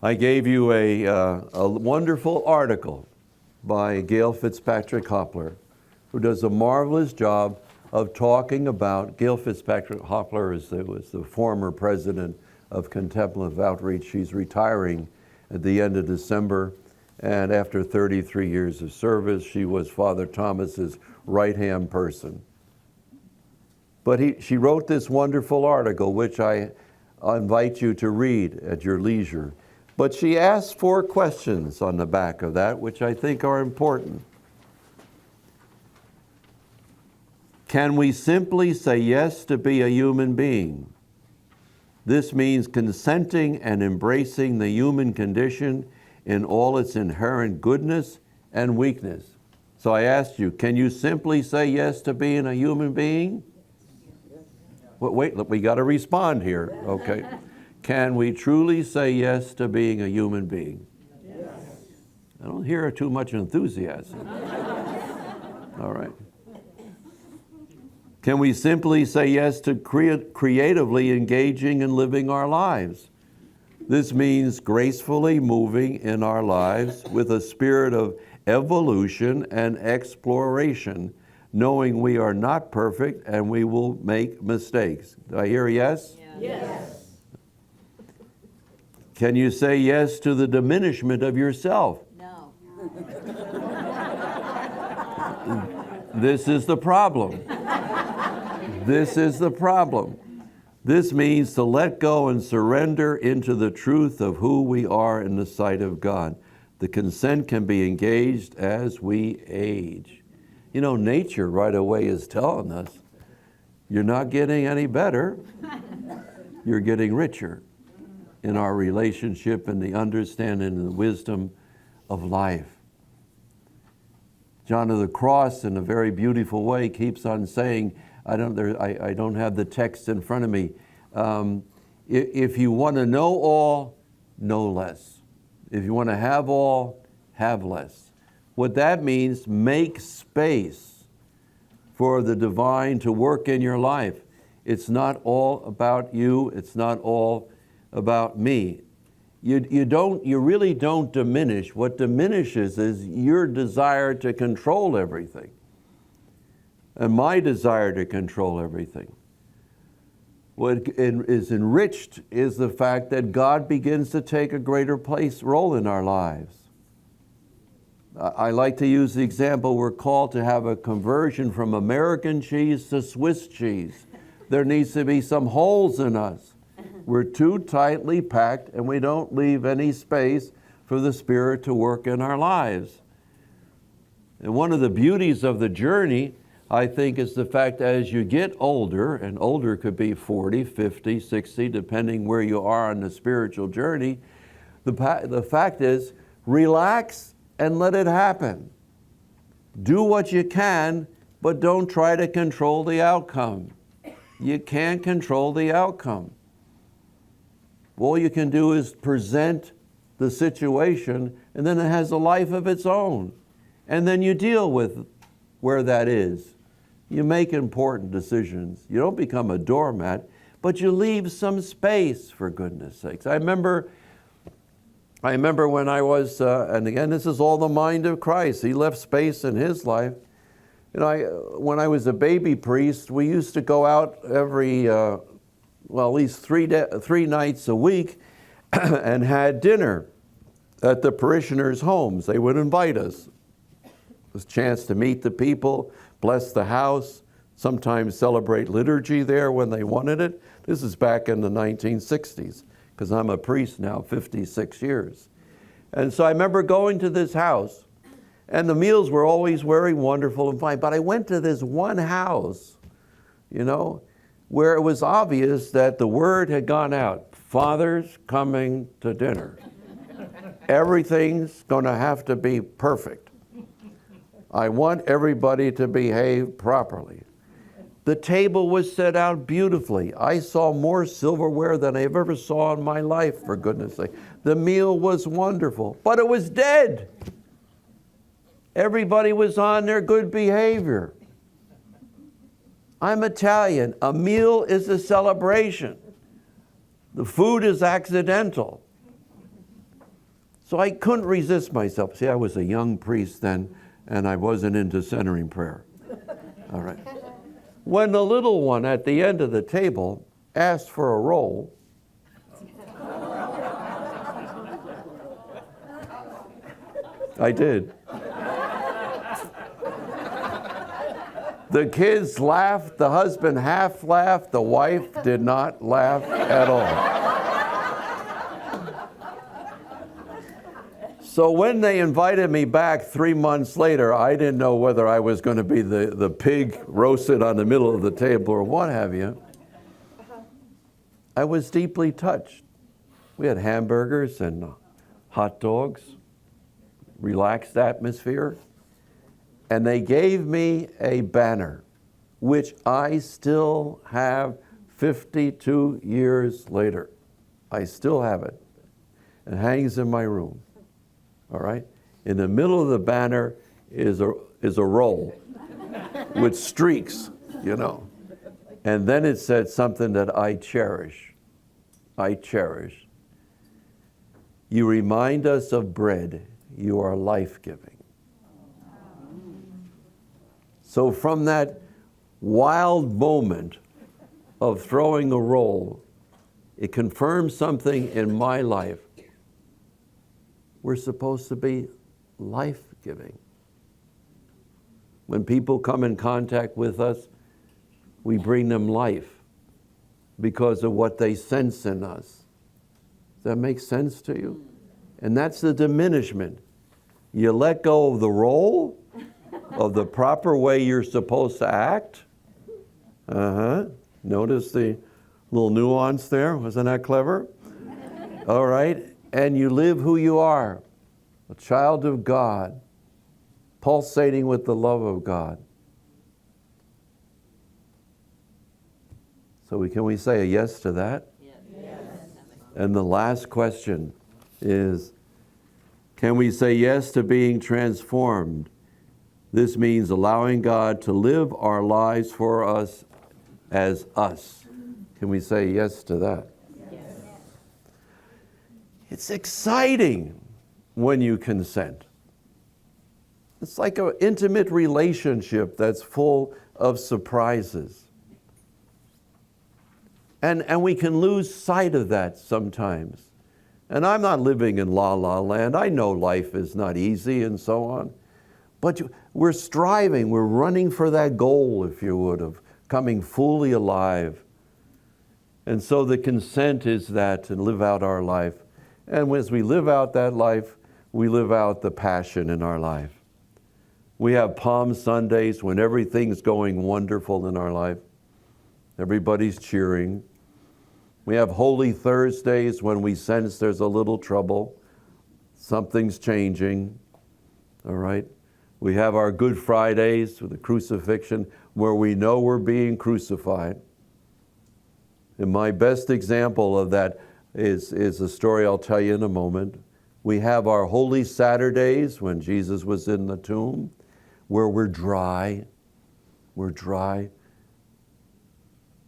I gave you a wonderful article by Gail Fitzpatrick Hopler, who does a marvelous job of talking about. Gail Fitzpatrick Hopler was the former president of Contemplative Outreach. She's retiring at the end of December, and after 33 years of service, she was Father Thomas's right-hand person. But she wrote this wonderful article, which I invite you to read at your leisure. But she asked 4 questions on the back of that, which I think are important. Can we simply say yes to be a human being? This means consenting and embracing the human condition in all its inherent goodness and weakness. So I asked you, can you simply say yes to being a human being? Well, wait, we got to respond here, okay? Can we truly say yes to being a human being? Yes. I don't hear too much enthusiasm. All right. Can we simply say yes to creatively engaging and living our lives? This means gracefully moving in our lives with a spirit of evolution and exploration, knowing we are not perfect and we will make mistakes. Did I hear a yes? Yes. Can you say yes to the diminishment of yourself? No. This is the problem. This is the problem. This means to let go and surrender into the truth of who we are in the sight of God. The consent can be engaged as we age. You know, nature right away is telling us, you're not getting any better, you're getting richer in our relationship and the understanding and the wisdom of life. John of the Cross, in a very beautiful way, keeps on saying, I don't have the text in front of me, if you want to know all, know less. If you want to have all, have less. What that means, make space for the divine to work in your life. It's not all about you, it's not all about me. You really don't diminish. What diminishes is your desire to control everything. And my desire to control everything. What is enriched is the fact that God begins to take a greater role in our lives. I like to use the example, we're called to have a conversion from American cheese to Swiss cheese. There needs to be some holes in us. We're too tightly packed and we don't leave any space for the Spirit to work in our lives. And one of the beauties of the journey, I think, is the fact that as you get older, and older could be 40, 50, 60, depending where you are on the spiritual journey, the fact is, relax and let it happen. Do what you can, but don't try to control the outcome. You can't control the outcome. All you can do is present the situation, and then it has a life of its own. And then you deal with where that is. You make important decisions. You don't become a doormat, but you leave some space, for goodness sakes. I remember when I was, and again, this is all the mind of Christ. He left space in his life. You know, when I was a baby priest, we used to go out every, at least three nights a week and had dinner at the parishioners' homes. They would invite us. It was a chance to meet the people, bless the house, sometimes celebrate liturgy there when they wanted it. This is back in the 1960s, because I'm a priest now, 56 years. And so I remember going to this house, and the meals were always very wonderful and fine. But I went to this one house, you know, where it was obvious that the word had gone out, Father's coming to dinner. Everything's going to have to be perfect. I want everybody to behave properly. The table was set out beautifully. I saw more silverware than I've ever saw in my life, for goodness sake. The meal was wonderful, but it was dead. Everybody was on their good behavior. I'm Italian. A meal is a celebration. The food is accidental. So I couldn't resist myself. See, I was a young priest then, and I wasn't into centering prayer. All right. When the little one at the end of the table asked for a roll, I did. The kids laughed, the husband half laughed, the wife did not laugh at all. So when they invited me back 3 months later, I didn't know whether I was going to be the pig roasted on the middle of the table or what have you. I was deeply touched. We had hamburgers and hot dogs, relaxed atmosphere. And they gave me a banner, which I still have 52 years later. I still have it. It hangs in my room. All right? In the middle of the banner is a roll with streaks, you know. And then it said something that I cherish. I cherish. You remind us of bread. You are life-giving. So from that wild moment of throwing a roll, it confirms something in my life. We're supposed to be life-giving. When people come in contact with us, we bring them life because of what they sense in us. Does that make sense to you? And that's the diminishment. You let go of the roll, of the proper way you're supposed to act. Notice the little nuance there. Wasn't that clever? All right. And you live who you are, a child of God, pulsating with the love of God. So can we say a yes to that? Yes. And the last question is, can we say yes to being transformed? This means allowing God to live our lives for us as us. Can we say yes to that? Yes. It's exciting when you consent. It's like an intimate relationship that's full of surprises. And we can lose sight of that sometimes. And I'm not living in la-la land. I know life is not easy and so on. But we're striving, we're running for that goal, if you would, of coming fully alive. And so the consent is that to live out our life. And as we live out that life, we live out the passion in our life. We have Palm Sundays when everything's going wonderful in our life. Everybody's cheering. We have Holy Thursdays when we sense there's a little trouble. Something's changing. All right? We have our Good Fridays with the crucifixion where we know we're being crucified. And my best example of that is a story I'll tell you in a moment. We have our Holy Saturdays when Jesus was in the tomb where we're dry. We're dry.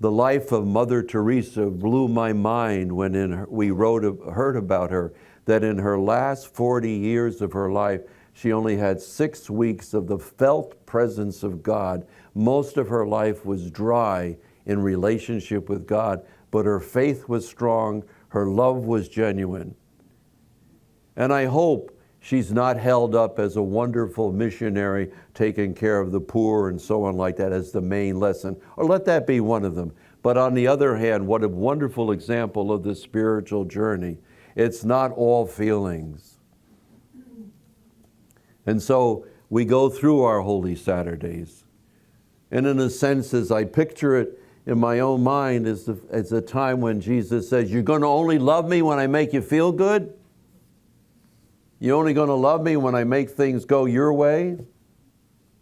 The life of Mother Teresa blew my mind when heard about her, that in her last 40 years of her life, she only had 6 weeks of the felt presence of God. Most of her life was dry in relationship with God, but her faith was strong, her love was genuine. And I hope she's not held up as a wonderful missionary taking care of the poor and so on like that as the main lesson, or let that be one of them. But on the other hand, what a wonderful example of the spiritual journey. It's not all feelings. And so we go through our Holy Saturdays. And in a sense, as I picture it in my own mind, is a time when Jesus says, you're going to only love me when I make you feel good? You're only going to love me when I make things go your way?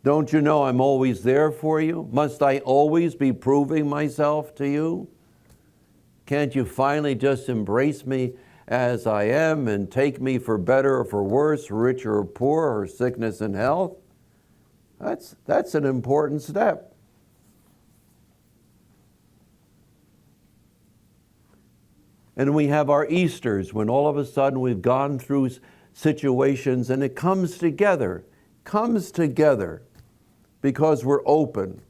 Don't you know I'm always there for you? Must I always be proving myself to you? Can't you finally just embrace me as I am and take me for better or for worse, rich or poor, or sickness and health? That's an important step. And we have our Easters when all of a sudden we've gone through situations, and it comes together because we're open.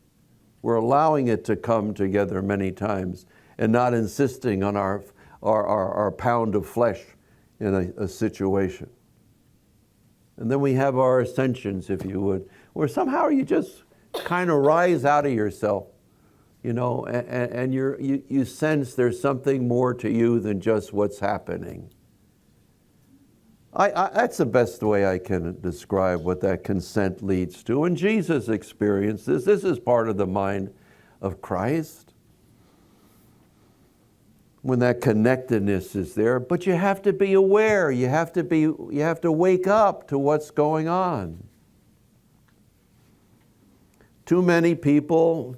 We're allowing it to come together many times and not insisting on our pound of flesh in a situation. And then we have our ascensions, if you would, where somehow you just kind of rise out of yourself, you know, and you sense there's something more to you than just what's happening. That's the best way I can describe what that consent leads to. And Jesus experienced this. This is part of the mind of Christ. When that connectedness is there, but you have to be aware. You have to wake up to what's going on. Too many people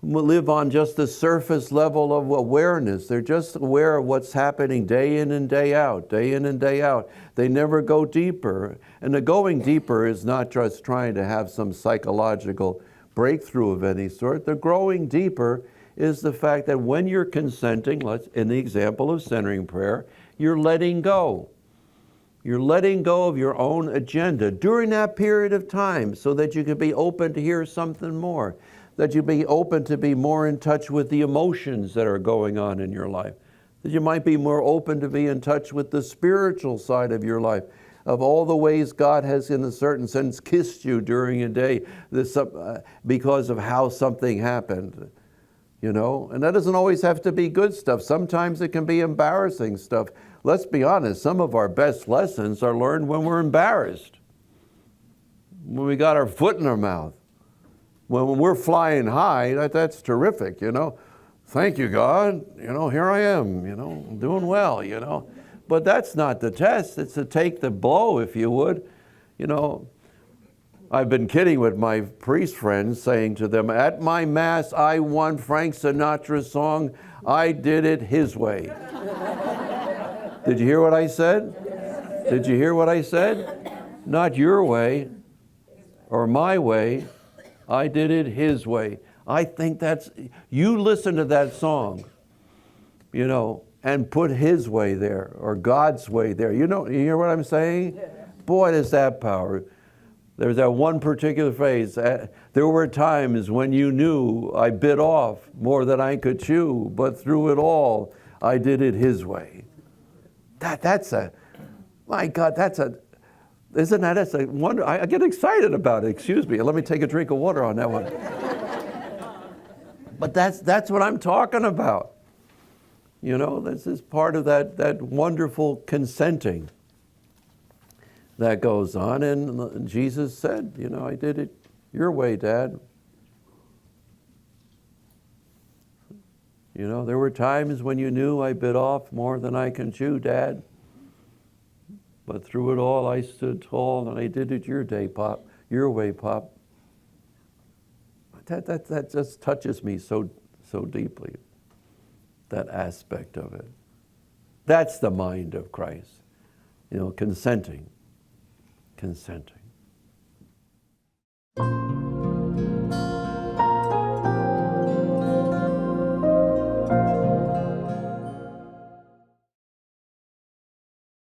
live on just the surface level of awareness. They're just aware of what's happening day in and day out, day in and day out. They never go deeper. And the going deeper is not just trying to have some psychological breakthrough of any sort. The growing deeper is the fact that when you're consenting, in the example of centering prayer, you're letting go. You're letting go of your own agenda during that period of time so that you can be open to hear something more, that you be open to be more in touch with the emotions that are going on in your life, that you might be more open to be in touch with the spiritual side of your life, of all the ways God has, in a certain sense, kissed you during a day because of how something happened. You know, and that doesn't always have to be good stuff. Sometimes it can be embarrassing stuff. Let's be honest, some of our best lessons are learned when we're embarrassed, when we got our foot in our mouth, when we're flying high. That's terrific, you know. Thank you, God. You know, here I am, you know, doing well, you know. But that's not the test. It's to take the blow, if you would, you know. I've been kidding with my priest friends, saying to them, at my Mass, I won Frank Sinatra's song, I did it his way. Did you hear what I said? Did you hear what I said? Not your way or my way. I did it his way. I think you listen to that song, you know, and put his way there or God's way there. You hear what I'm saying? Boy, does that power. There's that one particular phrase, there were times when you knew I bit off more than I could chew, but through it all, I did it his way. My God, isn't that a wonder? I get excited about it, excuse me. Let me take a drink of water on that one. But that's what I'm talking about. You know, this is part of that wonderful consenting that goes on. And Jesus said, you know, I did it your way, Dad. You know, there were times when you knew I bit off more than I can chew, Dad. But through it all, I stood tall and I did it your way, Pop. That just touches me so deeply, that aspect of it. That's the mind of Christ, you know, consenting.